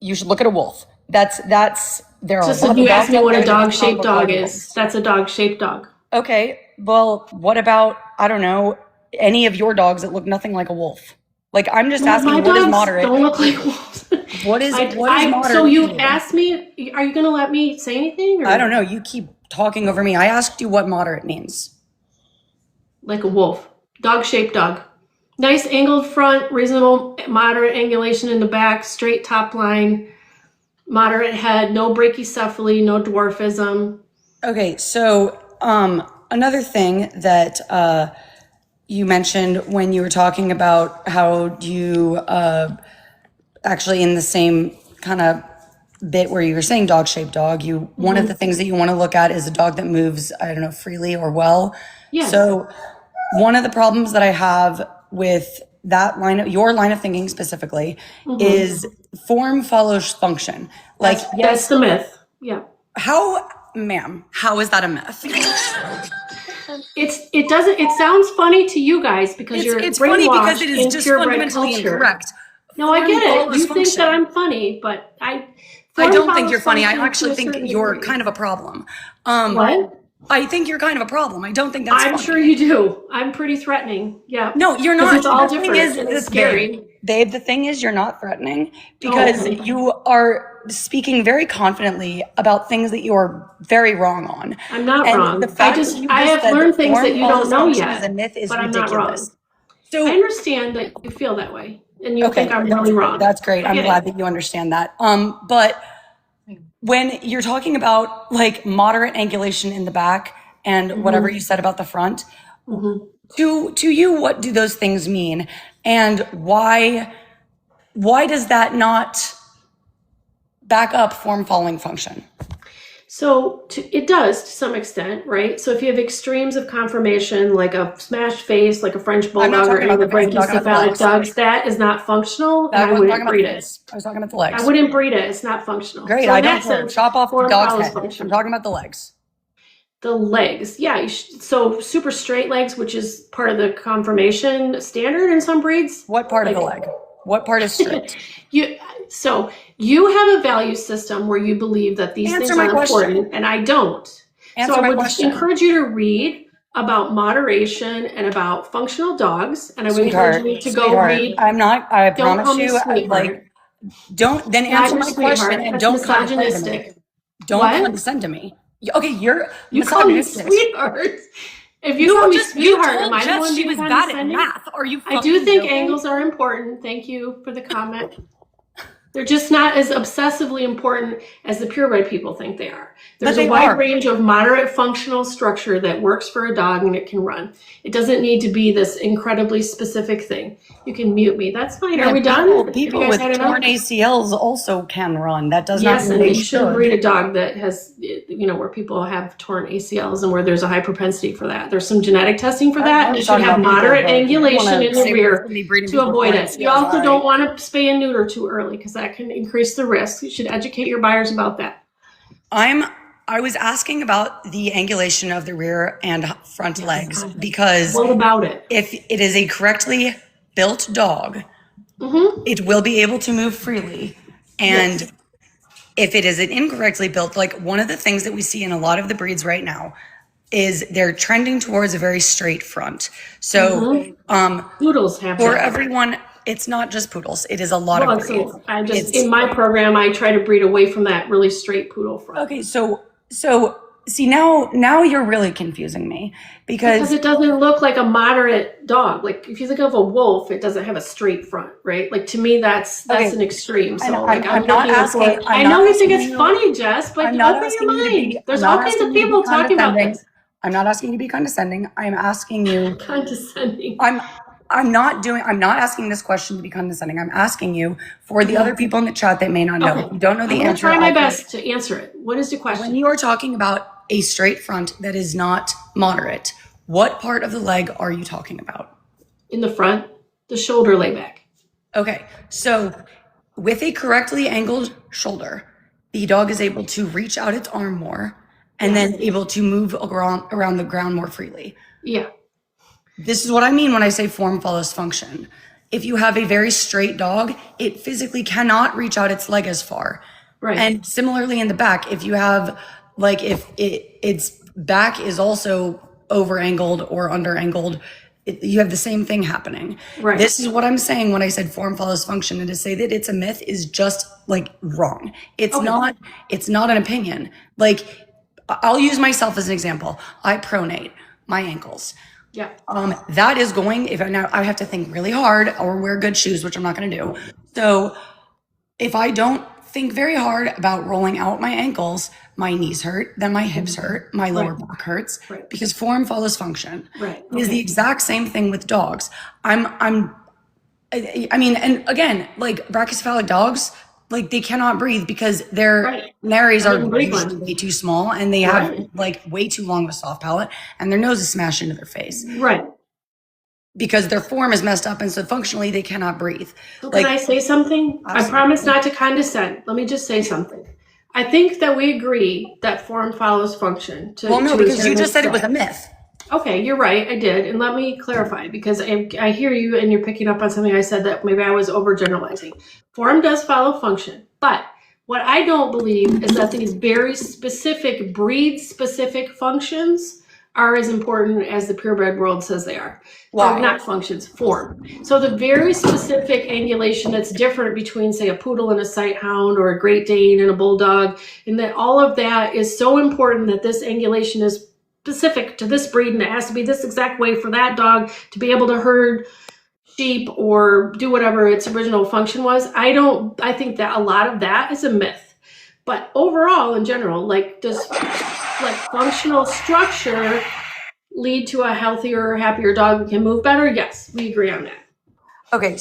you should look at a wolf. There are Just if you ask me what a dog-shaped dog is, that's a dog-shaped dog. Okay, well, what about, I don't know, any of your dogs that look nothing like a wolf? Like, I'm just asking, what is moderate? Don't look like wolves. What is moderate? So you asked me, are you going to let me say anything? Or? I don't know. You keep talking over me. I asked you what moderate means. Like a wolf. Dog-shaped dog. Nice angled front, reasonable moderate angulation in the back, straight top line, moderate head, no brachycephaly, no dwarfism. Okay, so another thing that you mentioned when you were talking about how you actually in the same kind of bit where you were saying dog-shaped dog, one of the things that you want to look at is a dog that moves, I don't know, freely or well. Yes. So one of the problems that I have with that your line of thinking specifically is form follows function. Like that's the myth. Yeah. Ma'am, how is that a myth? It sounds funny to you guys because it's funny because it is just fundamentally incorrect. No, I get it. You think that I'm funny, but I don't think you're funny. I actually think you're kind of a problem. What? I think you're kind of a problem. I don't think that's funny. I'm sure you do. I'm pretty threatening. Yeah. No, you're not. It's all different. It's scary. Babe, the thing is you're not threatening because you are speaking very confidently about things that you're very wrong on. I'm not wrong. I have learned things that you don't know yet, but I'm not wrong. So I understand that you feel that way and you think I'm really wrong. That's great. I'm glad that you understand that. But when you're talking about like moderate angulation in the back and whatever you said about the front, to you, what do those things mean? And why does that not back up form following function? So it does to some extent, right? So if you have extremes of conformation, like a smashed face, like a French bulldog or any of the brachycephalic dogs, that is not functional, and I wouldn't breed it. I was talking about the legs. I wouldn't breed it. It's not functional. Great. So I don't care. Chop off the dog's head. I'm talking about the legs. The legs, yeah. So super straight legs, which is part of the conformation standard in some breeds. What part of the leg? What part is straight? So you have a value system where you believe that these things are important, and I don't. So I would encourage you to read about moderation and about functional dogs, and I would encourage you to go read. I promise you, don't then answer my question and don't misogynistic. Don't condescend to me. Okay, you call me sweetheart. If you call me sweetheart, am I the one she was bad at math? Are you? I do think angles are important. Thank you for the comment. They're just not as obsessively important as the purebred people think they are. There's a wide range of moderate functional structure that works for a dog and it can run. It doesn't need to be this incredibly specific thing. You can mute me. That's fine. Are we done? People with torn ACLs also can run. That does not mean and you should breed a dog that has, where people have torn ACLs and where there's a high propensity for that. There's some genetic testing for that. You should have moderate angulation in the rear to avoid it. You also don't want to spay and neuter too early because that can increase the risk. You should educate your buyers about that. I was asking about the angulation of the rear and front legs because what about it? If it is a correctly built dog, it will be able to move freely. And if it is an incorrectly built, like one of the things that we see in a lot of the breeds right now is they're trending towards a very straight front. So poodles have for everyone. It's not just poodles. It is a lot of breeds. In my program, I try to breed away from that really straight poodle front. Okay, so see now you're really confusing me because it doesn't look like a moderate dog. Like if you think of a wolf, it doesn't have a straight front, right? Like to me, that's an extreme. So I'm not asking. I know you think it's funny, Jess, but open your mind. There's all kinds of people talking about this. I'm not asking you to be condescending. I'm asking you condescending. I'm not asking this question to be condescending. I'm asking you for the other people in the chat that may not know. Okay. You don't know the answer. I'll try my best to answer it. What is the question? When you are talking about a straight front that is not moderate, what part of the leg are you talking about? In the front, the shoulder layback. Okay. So with a correctly angled shoulder, the dog is able to reach out its arm more and then able to move around the ground more freely. Yeah. This is what I mean when I say form follows function. if you have a very straight dog, it physically cannot reach out its leg as far. Right. And similarly in the back, if you have, like, if its back is also over angled or under angled, you have the same thing happening. Right. This is what I'm saying when I said form follows function, and to say that it's a myth is just like wrong. It's not an opinion. Like, I'll use myself as an example. I pronate my ankles. Yeah. That is going, if now I have to think really hard or wear good shoes, which I'm not going to do. So if I don't think very hard about rolling out my ankles, my knees hurt, then my hips hurt, my lower back hurts, because form follows function. Right. It is the exact same thing with dogs. I mean, and again, like brachycephalic dogs, like they cannot breathe because their nares are usually way too small, and they have like way too long of a soft palate, and their nose is smashed into their face. Right. Because their form is messed up, and so functionally they cannot breathe. So can I say something? Absolutely. I promise not to condescend. Let me just say something. I think that we agree that form follows function. Well, no, because you just said it was a myth. Okay, you're right. I did. And let me clarify, because I hear you and you're picking up on something I said that maybe I was overgeneralizing. Form does follow function. But what I don't believe is that these very specific breed-specific functions are as important as the purebred world says they are. Why? Or not functions, form. So the very specific angulation that's different between, say, a poodle and a sight hound, or a Great Dane and a bulldog, and that all of that is so important that this angulation is specific to this breed, and it has to be this exact way for that dog to be able to herd sheep or do whatever its original function was. I think that a lot of that is a myth. But overall, in general, like, does like functional structure lead to a healthier, happier dog who can move better? Yes, we agree on that. Okay.